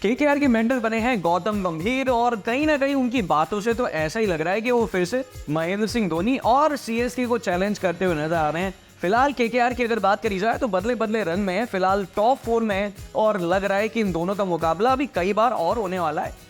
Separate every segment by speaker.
Speaker 1: KKR के mentor बने हैं गौतम गंभीर और कहीं ना कहीं उनकी बातों से तो ऐसा ही लग रहा है कि वो फिर से महेंद्र सिंह धोनी और सीएसके को चैलेंज करते हुए नजर आ रहे हैं। फिलहाल केकेआर की अगर बात करी जाए तो बदले बदले रन में है, फिलहाल टॉप 4 में है और लग रहा है कि इन दोनों का मुकाबला अभी कई बार और होने वाला है।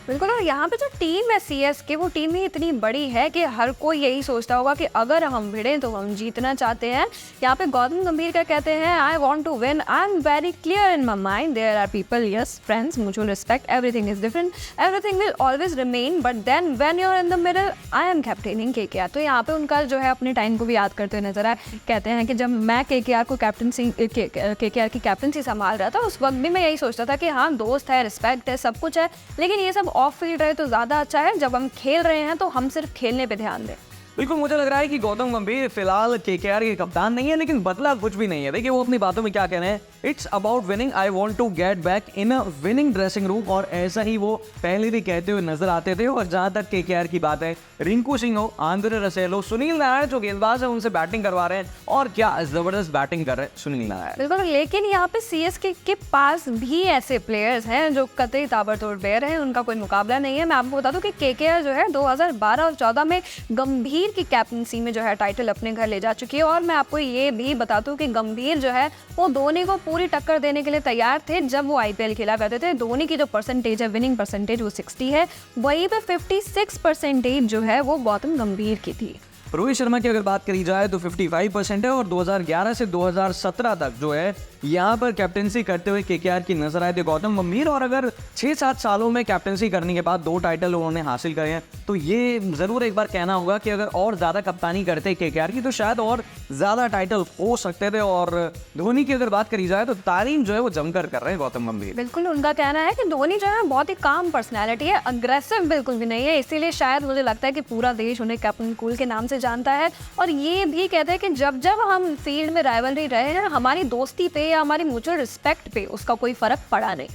Speaker 2: बिल्कुल, और यहाँ पे जो टीम है सीएसके, वो टीम ही इतनी बड़ी है कि हर कोई यही सोचता होगा कि अगर हम भिड़ें तो हम जीतना चाहते हैं। यहाँ पे गौतम गंभीर क्या कहते हैं, I want to win, I am very clear in my mind, there are people, yes friends, mutual respect, everything is different, everything will always remain, but then when you are in the middle I am captaining KKR. तो यहाँ पे उनका जो है अपने time को भी याद करते हुए नजर आए। कहते हैं कि जब मैं केकेआर को केकेआर की कैप्टनसी संभाल रहा था, उस वक्त भी मैं यही सोचता था कि हाँ दोस्त है, रिस्पेक्ट है, सब कुछ है, लेकिन ये सब ऑफ फील्ड रहे तो ज़्यादा अच्छा है। जब हम खेल रहे हैं तो हम सिर्फ खेलने पे ध्यान दें।
Speaker 1: बिल्कुल, मुझे लग रहा है कि गौतम गंभीर फिलहाल केकेआर के कप्तान नहीं है, लेकिन बदला कुछ भी नहीं है। देखिए वो अपनी बातों में क्या कह रहे हैं, it's about winning, I want to get back in a winning dressing room, और ऐसा ही वो पहले भी कहते हुए नजर आते थे। और जहां तक केकेआर की बात है, रिंकू सिंह हो, आंद्रे रसेल हो, सुनील नारायण जो गेंदबाज है उनसे बैटिंग करवा रहे हैं, और क्या जबरदस्त बैटिंग कर रहे हैं सुनील नारायण।
Speaker 2: बिल्कुल, लेकिन यहाँ पे सीएसके के पास भी ऐसे प्लेयर्स हैं जो कतई ताबड़तोड़ प्लेयर हैं, उनका कोई मुकाबला नहीं है। मैं आपको बता दूं कि केकेआर जो है 2012 और 14 में गंभीर की कैप्टनसी में जो है टाइटल अपने घर ले जा चुकी है। और मैं आपको ये भी बता दूं कि गंभीर जो है वो धोनी को पूरी टक्कर देने के लिए तैयार थे जब वो आईपीएल खेला करते थे। धोनी की जो परसेंटेज है, विनिंग परसेंटेज, वो 60 है, वहीं पे 56% जो है वो गौतम गंभीर की थी।
Speaker 1: रोहित शर्मा की अगर बात करी जाए तो 55% है, और 2011 से 2017 तक जो है यहाँ पर कैप्टनसी करते हुए केकेआर की नजर आए थे गौतम गंभीर। और अगर 6-7 सालों में कैप्टनसी करने के बाद 2 टाइटल उन्होंने हासिल करे हैं, तो ये ज़रूर एक बार कहना होगा कि अगर और ज़्यादा कप्तानी करते केकेआर की तो शायद और ज़्यादा टाइटल हो सकते थे। और धोनी की अगर बात करी जाए तो तारीफ जो है वो जमकर कर रहे हैं गौतम गंभीर।
Speaker 2: बिल्कुल, उनका कहना है कि धोनी जो है बहुत ही काम पर्सनैलिटी है, अग्रेसिव बिल्कुल भी नहीं है, इसीलिए शायद मुझे लगता है कि पूरा देश उन्हें कैप्टन कूल के नाम से जानता है। और ये भी कहते हैं कि जब जब हम फील्ड में राइवलरी रहे हैं, हमारी दोस्ती पे या हमारी म्यूचुअल रिस्पेक्ट पे उसका कोई फर्क पड़ा नहीं।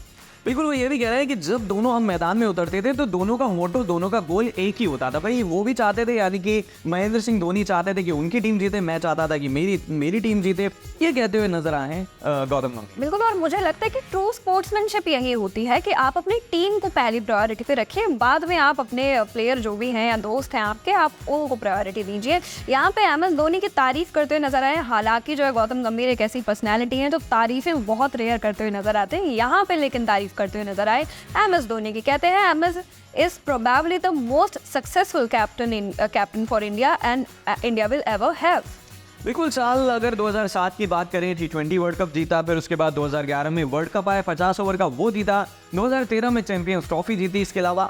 Speaker 1: बिल्कुल, वो ये भी कह रहे हैं कि जब दोनों हम मैदान में उतरते थे तो दोनों का मोटो, दोनों का गोल एक ही होता था। भाई वो भी चाहते थे, यानी कि महेंद्र सिंह धोनी चाहते थे कि उनकी टीम जीते, मैं चाहता था कि मेरी टीम जीते, ये कहते हुए नजर आए हैं गौतम गंभीर।
Speaker 2: बिल्कुल, और मुझे लगता है कि ट्रू स्पोर्ट्समैनशिप यही होती है कि आप अपनी टीम को पहली प्रायोरिटी पे रखिए, बाद में आप अपने प्लेयर जो भी हैं या दोस्त हैं आपके, आप उनको प्रायोरिटी दीजिए। यहाँ पे एमएस धोनी की तारीफ करते हुए नजर आए। हालांकि जो है गौतम गंभीर एक ऐसी पर्सनैलिटी है जो तारीफें बहुत रेयर करते हुए नजर आते हैं, यहाँ पे लेकिन तारीफ करते हुए नजर आए एमएस धोनी की। कहते हैं MS is probably the most successful captain for India and India will ever have।
Speaker 1: बिल्कुल, साल अगर 2007 की बात करें, T20 वर्ल्ड कप जीता, फिर उसके बाद 2011 में वर्ल्ड कप आया 50 ओवर का, वो जीता, 2013 में चैंपियंस ट्रॉफी जीती। इसके अलावा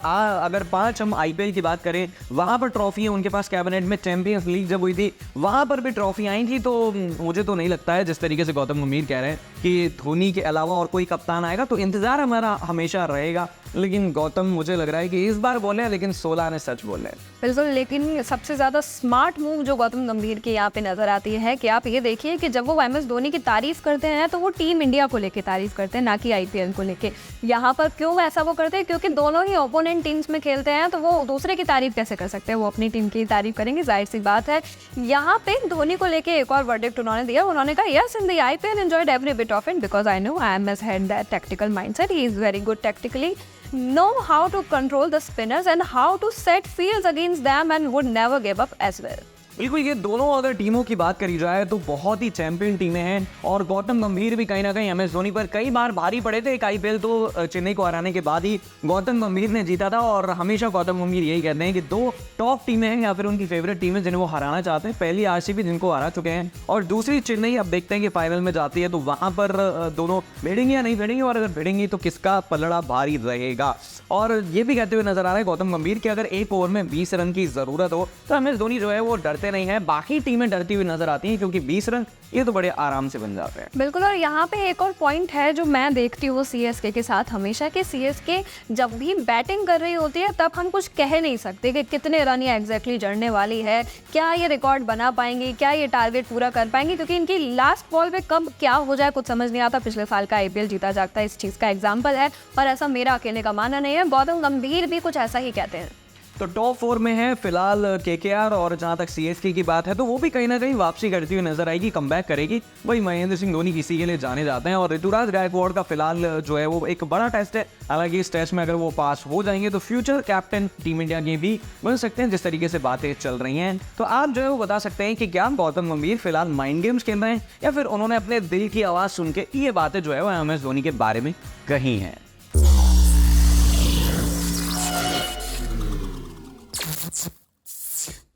Speaker 1: अगर 5 हम आईपीएल की बात करें, वहाँ पर ट्रॉफी है उनके पास। कैबिनेट में चैंपियंस लीग जब हुई थी वहाँ पर भी ट्रॉफी आई थी। तो मुझे तो नहीं लगता है, जिस तरीके से गौतम गंभीर कह रहे हैं कि धोनी के अलावा और कोई कप्तान आएगा, तो इंतजार हमारा हमेशा रहेगा। लेकिन गौतम मुझे लग रहा है कि इस बार बोले हैं, लेकिन 16 ने सच बोले हैं।
Speaker 2: बिल्कुल, लेकिन सबसे ज़्यादा स्मार्ट मूव जो गौतम गंभीर के यहाँ पे नज़र आती है कि आप ये देखिए कि जब वो एमएस धोनी की तारीफ करते हैं तो वो टीम इंडिया को लेके तारीफ करते हैं, ना कि आईपीएल को लेके। यहाँ पर क्यों ऐसा वो करते हैं, क्योंकि दोनों ही ओपोनेंट टीम्स में खेलते हैं, तो वो दूसरे की तारीफ कैसे कर सकते हैं, वो अपनी टीम की तारीफ करेंगे, जाहिर सी बात है। यहाँ पे धोनी को लेके एक और वर्डिक्ट उन्होंने दिया। उन्होंने कहा, yes in the IPL enjoyed every bit of it because I know MS had that tactical mindset, he is very good tactically, know how to control the spinners and how to set fields against them and would never give up as well।
Speaker 1: बिल्कुल, ये दोनों अगर टीमों की बात करी जाए तो बहुत ही चैंपियन टीमें हैं। और गौतम गंभीर भी कहीं ना कहीं एमएस धोनी पर कई बार भारी पड़े थे। एक आईपीएल तो चेन्नई को हराने के बाद ही गौतम गंभीर ने जीता था। और हमेशा गौतम गंभीर यही कहते हैं कि 2 टॉप टीमें हैं या फिर उनकी फेवरेट टीमें जिन्हें वो हराना चाहते हैं। पहली आरसीबी जिनको हरा चुके हैं, और दूसरी चेन्नई। अब देखते हैं कि फाइनल में जाती है तो वहाँ पर दोनों भिड़ेंगे या नहीं भिड़ेंगे, और अगर भिड़ेंगी तो किसका पलड़ा भारी रहेगा। और ये भी कहते हुए नजर आ रहा है गौतम गंभीर कि अगर एक ओवर में 20 रन की जरूरत हो तो एमएस धोनी जो है वो डरते नहीं है। बाकी टीमें डरती हुई नजर आती हैं, क्योंकि 20 रन ये तो बड़े आराम से बन जाते हैं।
Speaker 2: बिल्कुल, और यहाँ पे एक और पॉइंट है जो मैं देखती हूँ सीएसके के साथ हमेशा, कि सीएसके जब भी बैटिंग कर रही होती है तब हम कुछ कह नहीं सकते कि कितने रन ये एग्जैक्टली जड़ने वाली है, क्या ये रिकॉर्ड बना पाएंगे, क्या ये टारगेट पूरा कर पाएंगे, क्योंकि इनकी लास्ट बॉल पे कब क्या हो जाए कुछ समझ नहीं आता। पिछले साल का आईपीएल जीता जागता इस चीज़ का एग्जाम्पल है, और ऐसा मेरा अकेले का मानना नहीं है, गौतम गंभीर भी कुछ ऐसा ही कहते हैं।
Speaker 1: तो टॉप 4 में है फिलहाल केकेआर, और जहां तक सीएसके की बात है तो वो भी कहीं ना कहीं वापसी करती हुई नजर आएगी, कमबैक करेगी। वही महेंद्र सिंह धोनी किसी के लिए जाने जाते हैं, और ऋतुराज गायकवाड़ का फिलहाल जो है वो एक बड़ा टेस्ट है। हालांकि इस टेस्ट में अगर वो पास हो जाएंगे तो फ्यूचर कैप्टन टीम इंडिया के भी बन सकते हैं, जिस तरीके से बातें चल रही हैं। तो आप जो है वो बता सकते हैं कि क्या गौतम गंभीर फिलहाल माइंड गेम्स खेल रहे हैं, या फिर उन्होंने अपने दिल की आवाज़ सुन के ये बातें जो है वो MS धोनी के बारे में कही हैं।